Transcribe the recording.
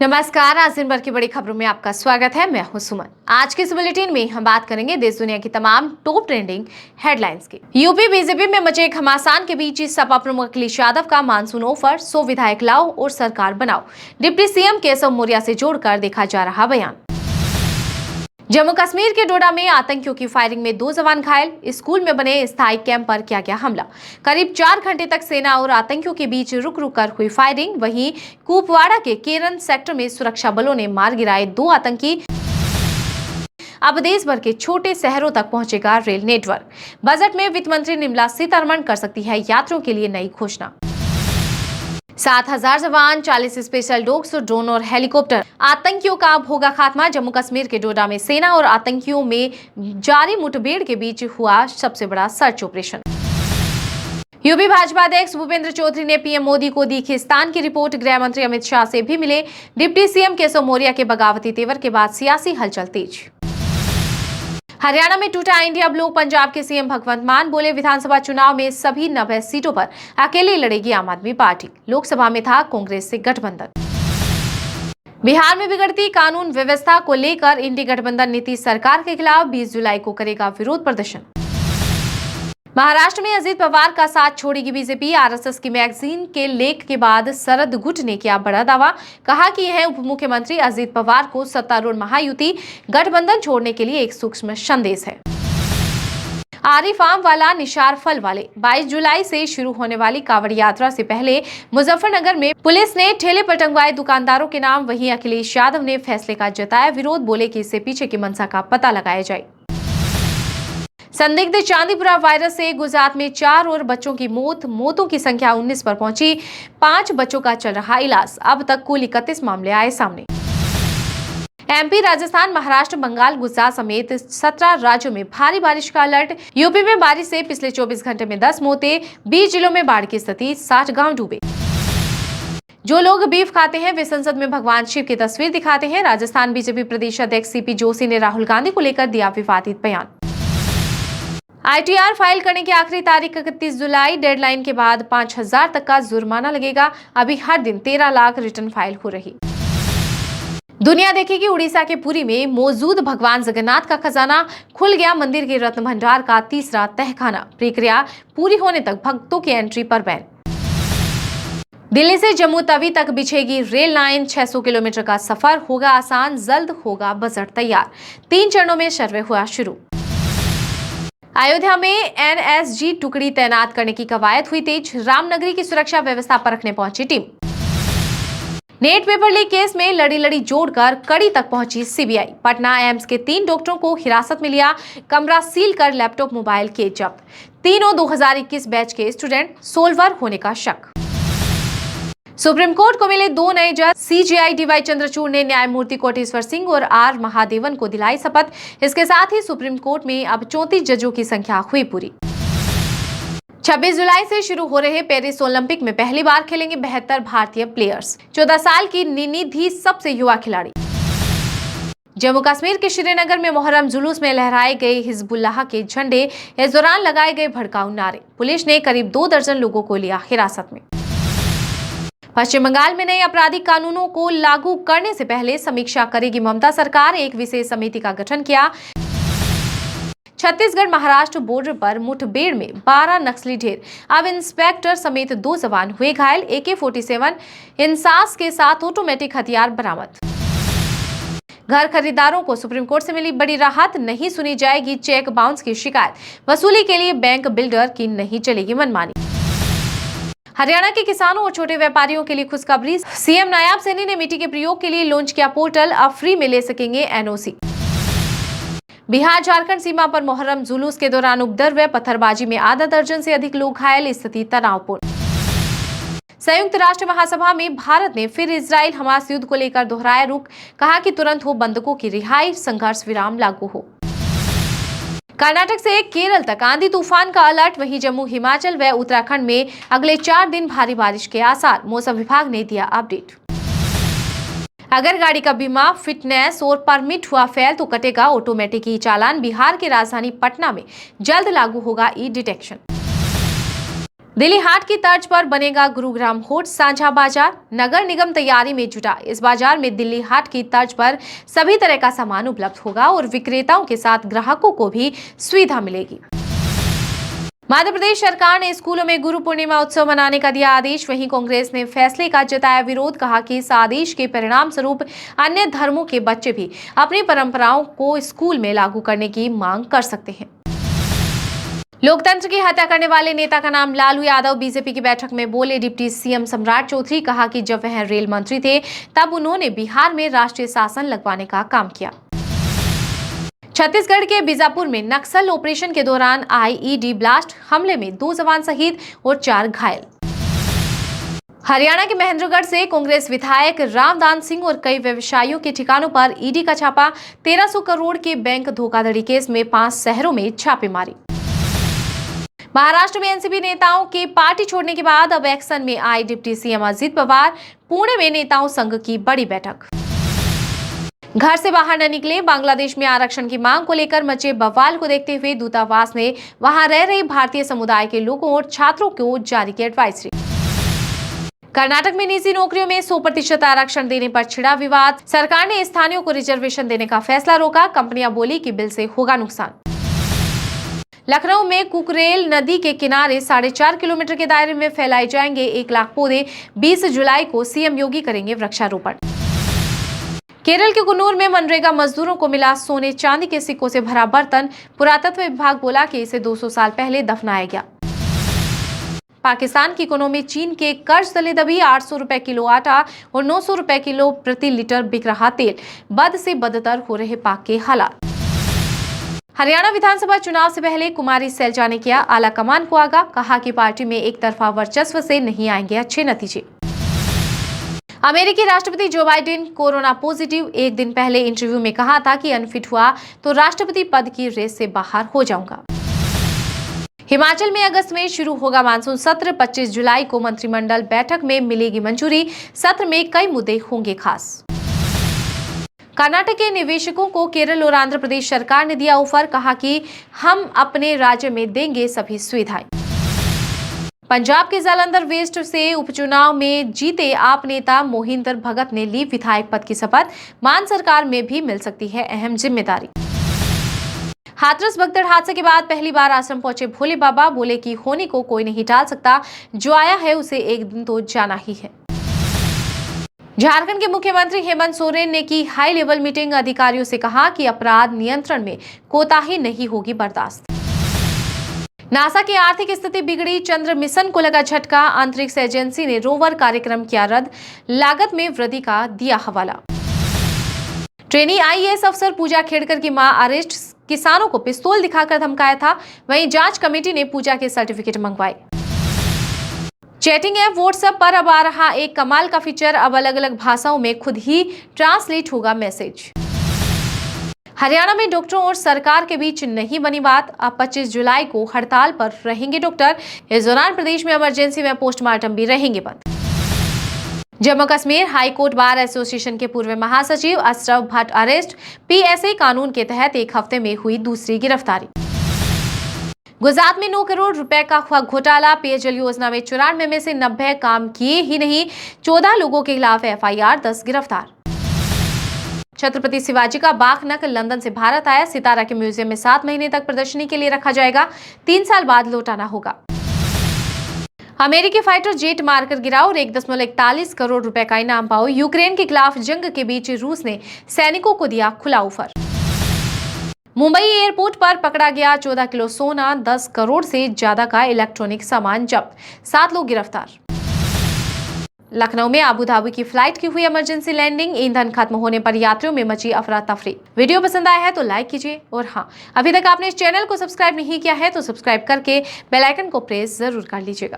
नमस्कार। आज दिन भर की बड़ी खबरों में आपका स्वागत है। मैं हूं सुमन। आज के इस बुलेटिन में हम बात करेंगे देश दुनिया की तमाम टॉप ट्रेंडिंग हेडलाइंस की। यूपी बीजेपी में मचे घमासान के बीच सपा प्रमुख अखिलेश यादव का मानसून ऑफर, 100 विधायक लाओ और सरकार बनाओ। डिप्टी सीएम केशव मौर्य से जोड़कर देखा जा रहा बयान। जम्मू कश्मीर के डोडा में आतंकियों की फायरिंग में 2 जवान घायल। स्कूल में बने स्थायी कैंप पर किया गया हमला। करीब 4 घंटे तक सेना और आतंकियों के बीच रुक रुक कर हुई फायरिंग। वहीं कुपवाड़ा के केरन सेक्टर में सुरक्षा बलों ने मार गिराए 2 आतंकी। अब देश भर के छोटे शहरों तक पहुंचेगा रेल नेटवर्क। बजट में वित्त मंत्री निर्मला सीतारमण कर सकती है यात्रियों के लिए नई घोषणा। 7,000 जवान, 40 स्पेशल डॉग्स, ड्रोन और हेलीकॉप्टर। आतंकियों का अब होगा खात्मा। जम्मू कश्मीर के डोडा में सेना और आतंकियों में जारी मुठभेड़ के बीच हुआ सबसे बड़ा सर्च ऑपरेशन। यूपी भाजपा अध्यक्ष भूपेंद्र चौधरी ने पीएम मोदी को दी खींचतान की रिपोर्ट। गृह मंत्री अमित शाह से भी मिले। डिप्टी सीएम केशव मौर्य के बगावती तेवर के बाद सियासी हलचल तेज। हरियाणा में टूटा इंडिया ब्लॉक। पंजाब के सीएम भगवंत मान बोले, विधानसभा चुनाव में सभी 90 सीटों पर अकेले लड़ेगी आम आदमी पार्टी। लोकसभा में था कांग्रेस से गठबंधन। बिहार में बिगड़ती कानून व्यवस्था को लेकर इंडी गठबंधन नीतीश सरकार के खिलाफ 20 जुलाई को करेगा विरोध प्रदर्शन। महाराष्ट्र में अजित पवार का साथ छोड़ेगी बीजेपी। आरएसएस की मैगजीन के लेख के बाद शरद गुट ने किया बड़ा दावा। कहा कि यह उप मुख्यमंत्री अजित पवार को सत्तारूढ़ महायुति गठबंधन छोड़ने के लिए एक सूक्ष्म संदेश है। आरिफ आम वाला निशार फल वाले। 22 जुलाई से शुरू होने वाली कांवड़ यात्रा से पहले मुजफ्फरनगर में पुलिस ने ठेले पर टंगवाए दुकानदारों के नाम। वहीं अखिलेश यादव ने फैसले का जताया विरोध। बोले कि इससे पीछे की मंशा का पता लगाया जाए। संदिग्ध चांदीपुरा वायरस से गुजरात में 4 और बच्चों की मौतों की संख्या 19 पर पहुंची। 5 बच्चों का चल रहा इलाज। अब तक कुल 31 मामले आए सामने। एमपी, राजस्थान, महाराष्ट्र, बंगाल, गुजरात समेत 17 राज्यों में भारी बारिश का अलर्ट। यूपी में बारिश से पिछले 24 घंटे में 10 मौतें। 20 जिलों में बाढ़ की स्थिति, 60 गांव डूबे। जो लोग बीफ खाते हैं वे संसद में भगवान शिव की तस्वीर दिखाते हैं। राजस्थान बीजेपी प्रदेश अध्यक्ष सीपी जोशी ने राहुल गांधी को लेकर दिया विवादित बयान। आईटीआर फाइल करने की आखिरी तारीख 31 जुलाई। डेडलाइन के बाद 5,000 तक का जुर्माना लगेगा। अभी हर दिन 13 लाख रिटर्न फाइल हो रही। दुनिया देखेगी उड़ीसा के पुरी में मौजूद भगवान जगन्नाथ का खजाना। खुल गया मंदिर के रत्न भंडार का तीसरा तहखाना। प्रक्रिया पूरी होने तक भक्तों की एंट्री पर बैन। दिल्ली से जम्मू तवी तक बिछेगी रेल लाइन। 600 किलोमीटर का सफर होगा आसान। जल्द होगा बजट तैयार। 3 चरणों में सर्वे हुआ शुरू। अयोध्या में एनएसजी टुकड़ी तैनात करने की कवायद हुई तेज। रामनगरी की सुरक्षा व्यवस्था परखने पहुंची team. Net paper leak case में लड़ी जोड़कर कड़ी तक पहुंची सीबीआई। पटना एम्स के 3 डॉक्टरों को हिरासत में लिया। कमरा सील कर लैपटॉप मोबाइल के जब्त। तीनों 2021 बैच के स्टूडेंट, सोल्वर होने का शक। सुप्रीम कोर्ट को मिले 2 नए जज। सीजेआई डीवाई चंद्रचूड़ ने न्यायमूर्ति कोटेश्वर सिंह और आर महादेवन को दिलाई शपथ। इसके साथ ही सुप्रीम कोर्ट में अब 34 जजों की संख्या हुई पूरी। 26 जुलाई से शुरू हो रहे पेरिस ओलंपिक में पहली बार खेलेंगे 72 भारतीय प्लेयर्स। 14 साल की निधि सबसे युवा खिलाड़ी। जम्मू कश्मीर के श्रीनगर में मोहर्रम जुलूस में लहराए गए हिजबुल्लाह के झंडे। इस दौरान लगाए गए भड़काऊ नारे। पुलिस ने करीब 2 दर्जन लोगों को लिया हिरासत में। पश्चिम बंगाल में नए आपराधिक कानूनों को लागू करने से पहले समीक्षा करेगी ममता सरकार। एक विशेष समिति का गठन किया। छत्तीसगढ़ महाराष्ट्र बॉर्डर पर मुठभेड़ में 12 नक्सली ढेर। अब इंस्पेक्टर समेत 2 जवान हुए घायल। AK-47 इंसास के साथ ऑटोमेटिक हथियार बरामद। घर खरीदारों को सुप्रीम कोर्ट से मिली बड़ी राहत। नहीं सुनी जाएगी चेक बाउंस की शिकायत। वसूली के लिए बैंक बिल्डर की नहीं चलेगी मनमानी। हरियाणा के किसानों और छोटे व्यापारियों के लिए खुशखबरी। सीएम नायाब सैनी ने मिट्टी के प्रयोग के लिए लॉन्च किया पोर्टल। अब फ्री में ले सकेंगे एनओसी। बिहार झारखंड सीमा पर मोहर्रम जुलूस के दौरान उपद्रव, पत्थरबाजी में आधा दर्जन से अधिक लोग घायल। स्थिति तनावपूर्ण। संयुक्त राष्ट्र महासभा में भारत ने फिर इजराइल हमास युद्ध को लेकर दोहराया रुख। कहा कि तुरंत हो बंधकों की रिहाई, संघर्ष विराम लागू हो। कर्नाटक से केरल तक आंधी तूफान का अलर्ट। वहीं जम्मू, हिमाचल व उत्तराखंड में अगले 4 दिन भारी बारिश के आसार। मौसम विभाग ने दिया अपडेट। अगर गाड़ी का बीमा, फिटनेस और परमिट हुआ फेल तो कटेगा ऑटोमेटिक ई चालान। बिहार की राजधानी पटना में जल्द लागू होगा ई डिटेक्शन। दिल्ली हाट की तर्ज पर बनेगा गुरुग्राम होट साझा बाजार। नगर निगम तैयारी में जुटा। इस बाजार में दिल्ली हाट की तर्ज पर सभी तरह का सामान उपलब्ध होगा और विक्रेताओं के साथ ग्राहकों को भी सुविधा मिलेगी। मध्य प्रदेश सरकार ने स्कूलों में गुरु पूर्णिमा उत्सव मनाने का दिया आदेश। वहीं कांग्रेस ने फैसले का जताया विरोध। कहा कि इस आदेश के परिणाम स्वरूप अन्य धर्मों के बच्चे भी अपनी परंपराओं को स्कूल में लागू करने की मांग कर सकते हैं। लोकतंत्र की हत्या करने वाले नेता का नाम लालू यादव बीजेपी की बैठक में बोले। डिप्टी सीएम सम्राट चौधरी कहा कि जब वह रेल मंत्री थे तब उन्होंने बिहार में राष्ट्रीय शासन लगवाने का काम किया। छत्तीसगढ़ के बीजापुर में नक्सल ऑपरेशन के दौरान आईईडी ब्लास्ट हमले में 2 जवान शहीद और 4 घायल। हरियाणा के महेंद्रगढ़ से कांग्रेस विधायक रामदान सिंह और कई व्यवसायियों के ठिकानों पर ईडी का छापा। 1300 करोड़ के बैंक धोखाधड़ी केस में 5 शहरों में छापेमारी। महाराष्ट्र में एनसीपी नेताओं के पार्टी छोड़ने के बाद अब एक्शन में आए डिप्टी सीएम अजित पवार। पुणे में नेताओं संघ की बड़ी बैठक। घर से बाहर न निकले। बांग्लादेश में आरक्षण की मांग को लेकर मचे बवाल को देखते हुए दूतावास ने वहां रह रहे भारतीय समुदाय के लोगों और छात्रों को जारी की एडवाइजरी। कर्नाटक में निजी नौकरियों में 100% आरक्षण देने पर छिड़ा विवाद। सरकार ने स्थानीयों को रिजर्वेशन देने का फैसला रोका। कंपनियां बोली कि बिल से होगा नुकसान। लखनऊ में कुकरेल नदी के किनारे 4.5 किलोमीटर के दायरे में फैलाए जाएंगे 1 लाख पौधे। 20 जुलाई को सीएम योगी करेंगे वृक्षारोपण। केरल के कुन्नूर में मनरेगा मजदूरों को मिला सोने चांदी के सिक्कों से भरा बर्तन। पुरातत्व विभाग बोला कि इसे 200 साल पहले दफनाया गया। पाकिस्तान की इकोनॉमी चीन के कर्ज तले दबी। 800 रुपए किलो आटा और 900 रुपए किलो प्रति लीटर बिक रहा तेल। बद से बदतर हो रहे पाक के हालात। हरियाणा विधानसभा चुनाव से पहले कुमारी सैलजा ने किया आला कमान को आगाह। कहा कि पार्टी में एक तरफा वर्चस्व से नहीं आएंगे अच्छे नतीजे। अमेरिकी राष्ट्रपति जो बाइडेन कोरोना पॉजिटिव। एक दिन पहले इंटरव्यू में कहा था कि अनफिट हुआ तो राष्ट्रपति पद की रेस से बाहर हो जाऊंगा। हिमाचल में अगस्त में शुरू होगा मानसून सत्र। 25 जुलाई को मंत्रिमंडल बैठक में मिलेगी मंजूरी। सत्र में कई मुद्दे होंगे खास। कर्नाटक के निवेशकों को केरल और आंध्र प्रदेश सरकार ने दिया ऑफर। कहा कि हम अपने राज्य में देंगे सभी सुविधाएं। पंजाब के जालंधर वेस्ट से उपचुनाव में जीते आप नेता मोहिंदर भगत ने ली विधायक पद की शपथ। मान सरकार में भी मिल सकती है अहम जिम्मेदारी। हाथरस भगदड़ हादसे के बाद पहली बार आश्रम पहुंचे भोले बाबा। बोले कि होने को कोई नहीं टाल सकता। जो आया है उसे एक दिन तो जाना ही है। झारखंड के मुख्यमंत्री हेमंत सोरेन ने की हाई लेवल मीटिंग। अधिकारियों से कहा कि अपराध नियंत्रण में कोताही नहीं होगी बर्दाश्त। नासा की आर्थिक स्थिति बिगड़ी। चंद्र मिशन को लगा झटका। अंतरिक्ष एजेंसी ने रोवर कार्यक्रम किया रद्द। लागत में वृद्धि का दिया हवाला। ट्रेनी आईएएस अफसर पूजा खेड़कर की मां अरेस्ट। किसानों को पिस्तौल दिखाकर धमकाया था। वहीं जांच कमेटी ने पूजा के सर्टिफिकेट मंगवाए। चैटिंग ऐप व्हाट्सएप पर अब आ रहा एक कमाल का फीचर। अब अलग अलग भाषाओं में खुद ही ट्रांसलेट होगा मैसेज। हरियाणा में डॉक्टरों और सरकार के बीच नहीं बनी बात। अब 25 जुलाई को हड़ताल पर रहेंगे डॉक्टर। इस दौरान प्रदेश में इमरजेंसी में पोस्टमार्टम भी रहेंगे बंद। Jammu Kashmir high court bar association के पूर्व महासचिव अशरफ भट्ट अरेस्ट। पीएसए कानून के तहत 1 हफ्ते में हुई दूसरी गिरफ्तारी। गुजरात में 9 करोड़ रुपए का हुआ घोटाला। पेयजल योजना में 94 में से 90 काम किए ही नहीं। 14 लोगों के खिलाफ एफआईआर, 10 गिरफ्तार। छत्रपति शिवाजी का बाघनक लंदन से भारत आया। सितारा के म्यूजियम में 7 महीने तक प्रदर्शनी के लिए रखा जाएगा। 3 साल बाद लौटाना होगा। अमेरिकी फाइटर जेट मारकर गिरा और 1.41 करोड़ रुपए का इनाम पाओ। यूक्रेन के खिलाफ जंग के बीच रूस ने सैनिकों को दिया खुला ऑफर। मुंबई एयरपोर्ट पर पकड़ा गया 14 किलो सोना। 10 करोड़ से ज्यादा का इलेक्ट्रॉनिक सामान जब्त। 7 लोग गिरफ्तार। लखनऊ में अबू धाबी की फ्लाइट की हुई इमरजेंसी लैंडिंग। ईंधन खत्म होने पर यात्रियों में मची अफरा तफरी। वीडियो पसंद आया है तो लाइक कीजिए और हाँ, अभी तक आपने इस चैनल को सब्सक्राइब नहीं किया है तो सब्सक्राइब करके बेल आइकन को प्रेस जरूर कर लीजिएगा।